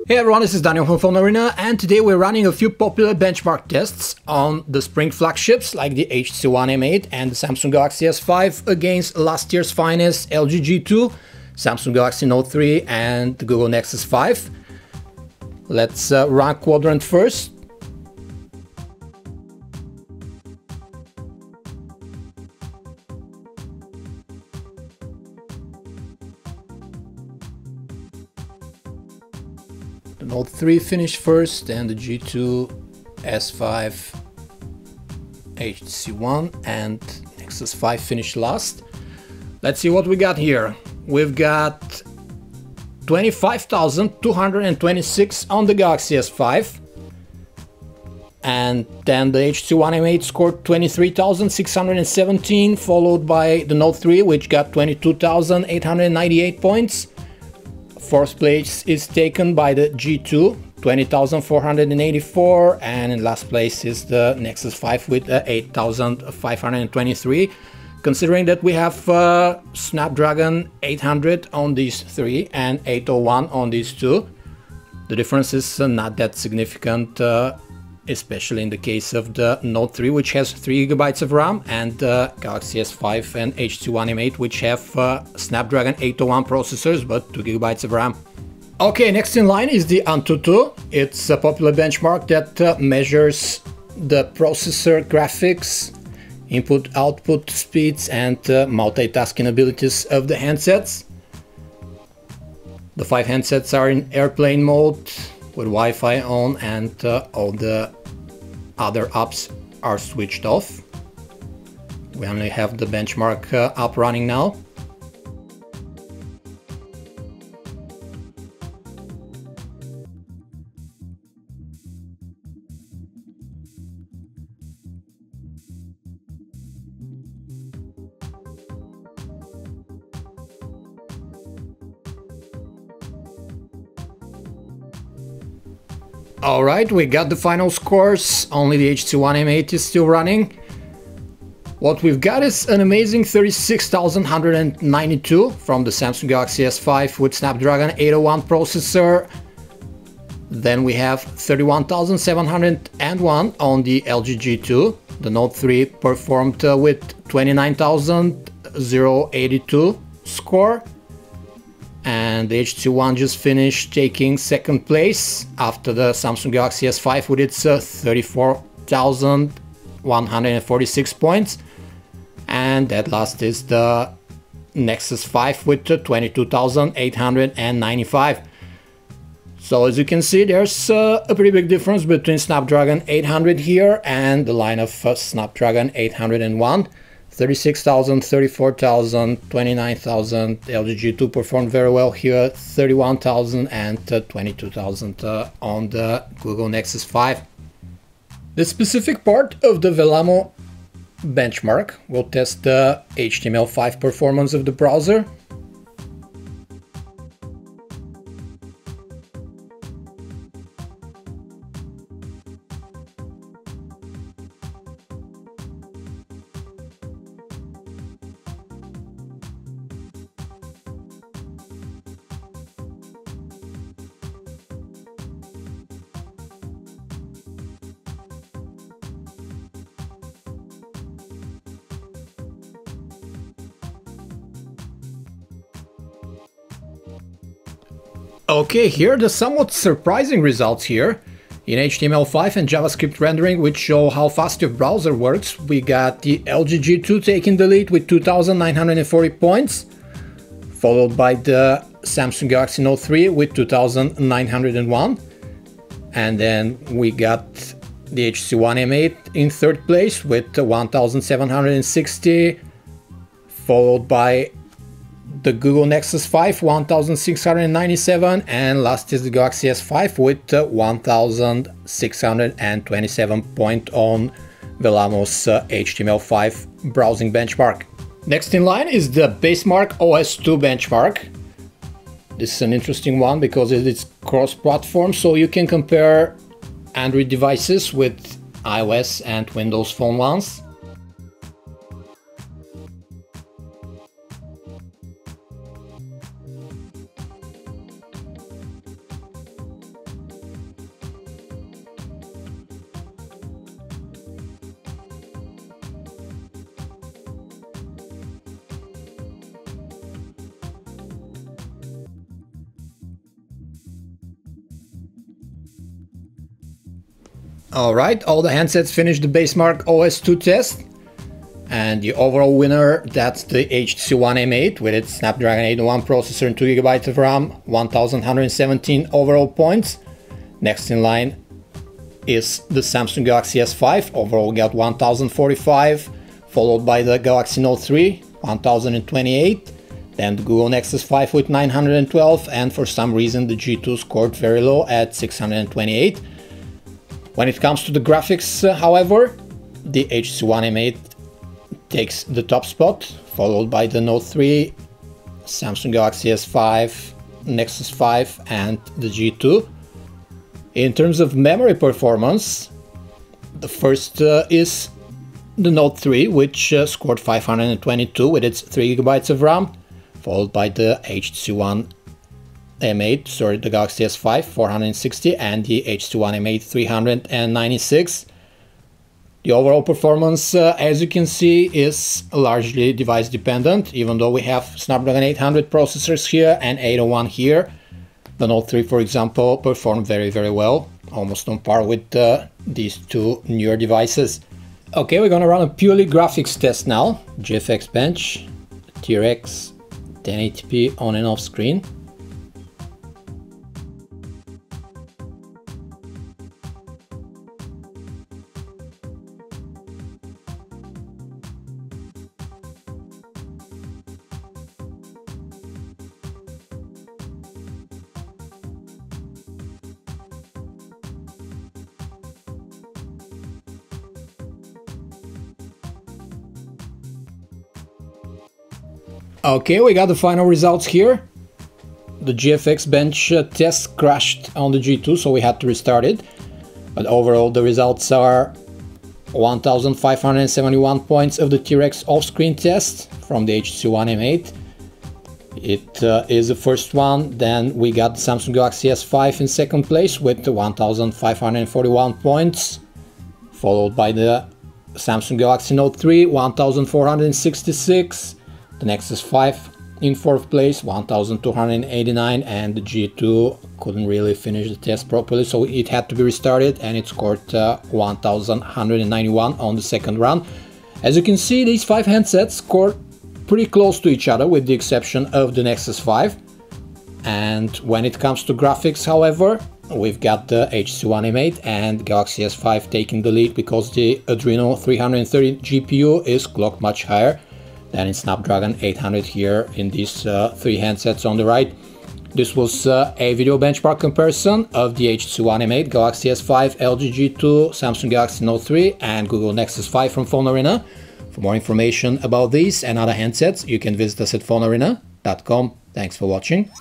Hey everyone, this is Daniel from PhoneArena, and today we're running a few popular benchmark tests on the spring flagships like the HTC One M8 and the Samsung Galaxy S5 against last year's finest LG G2, Samsung Galaxy Note 3 and the Google Nexus 5. Let's run quadrant first. The Note 3 finished first, and the G2, S5, HTC One and Nexus 5 finished last. Let's see what we got here. We've got 25,226 on the Galaxy S5, and then the HTC One M8 scored 23,617, followed by the Note 3, which got 22,898 points. Fourth place is taken by the G2, 20,484, and in last place is the Nexus 5 with 8,523. Considering that we have Snapdragon 800 on these three and 801 on these two, the difference is not that significant, especially in the case of the Note 3, which has 3 GB of RAM, and Galaxy S5 and HTC One M8, which have Snapdragon 801 processors but 2 GB of RAM. Okay, next in line is the Antutu. It's a popular benchmark that measures the processor graphics, input-output speeds, and multitasking abilities of the handsets. The 5 handsets are in airplane mode with Wi-Fi on, and all the other apps are switched off. We only have the benchmark app running now. Alright, we got the final scores. Only the HTC One M8 is still running. What we've got is an amazing 36,192 from the Samsung Galaxy S5 with Snapdragon 801 processor. Then we have 31,701 on the LG G2. The Note 3 performed with 29,082 score. And the HTC One just finished taking second place after the Samsung Galaxy S5 with its 34,146 points. And that last is the Nexus 5 with 22,895. So as you can see, there's a pretty big difference between Snapdragon 800 here and the line of Snapdragon 801. 36,000, 34,000, 29,000. LG G2 performed very well here, 31,000 and 22,000 on the Google Nexus 5. The specific part of the Velamo benchmark will test the HTML5 performance of the browser. Okay, here are the somewhat surprising results here. In HTML5 and JavaScript rendering, which show how fast your browser works, we got the LG G2 taking the lead with 2,940 points, followed by the Samsung Galaxy Note 3 with 2,901. And then we got the HTC One M8 in third place with 1,760, followed by the Google Nexus 5, 1,697, and last is the Galaxy S5 with 1,627 point on Velamo's HTML5 browsing benchmark. Next in line is the Basemark OS 2 benchmark. This is an interesting one because it's cross-platform, so you can compare Android devices with iOS and Windows Phone ones. Alright, all the handsets finished the Basemark OS 2 test. And the overall winner, that's the HTC One M8 with its Snapdragon 801 processor and 2GB of RAM, 1117 overall points. Next in line is the Samsung Galaxy S5, overall got 1045, followed by the Galaxy Note 3, 1028, then the Google Nexus 5 with 912, and for some reason the G2 scored very low at 628. When it comes to the graphics, however, the HTC One M8 takes the top spot, followed by the Note 3, Samsung Galaxy S5, Nexus 5 and the G2. In terms of memory performance, the first is the Note 3, which scored 522 with its 3GB of RAM, followed by the HTC One M8, the Galaxy S5 460 and the HTC One M8 396. The overall performance, as you can see, is largely device dependent, even though we have Snapdragon 800 processors here and 801 here. The Note 3, for example, performed very well, almost on par with these two newer devices. Okay, we're gonna run a purely graphics test now. GFX bench, T-Rex, 1080p on and off screen. Okay, we got the final results here. The GFX bench test crashed on the G2, so we had to restart it. But overall the results are 1571 points of the T-Rex off-screen test from the HTC One M8. It is the first one. Then we got the Samsung Galaxy S5 in second place with 1541 points, followed by the Samsung Galaxy Note 3, 1466. The Nexus 5 in fourth place, 1289, and the G2 couldn't really finish the test properly, so it had to be restarted, and it scored 1191 on the second run. As you can see, these 5 handsets scored pretty close to each other, with the exception of the Nexus 5. And when it comes to graphics, however, we've got the HTC One M8 and Galaxy S5 taking the lead, because the Adreno 330 GPU is clocked much higher than in Snapdragon 800 here in these 3 handsets on the right. This was a video benchmark comparison of the HTC One M8, Galaxy S5, LG G2, Samsung Galaxy Note 3 and Google Nexus 5 from PhoneArena. For more information about these and other handsets, you can visit us at phonearena.com. Thanks for watching.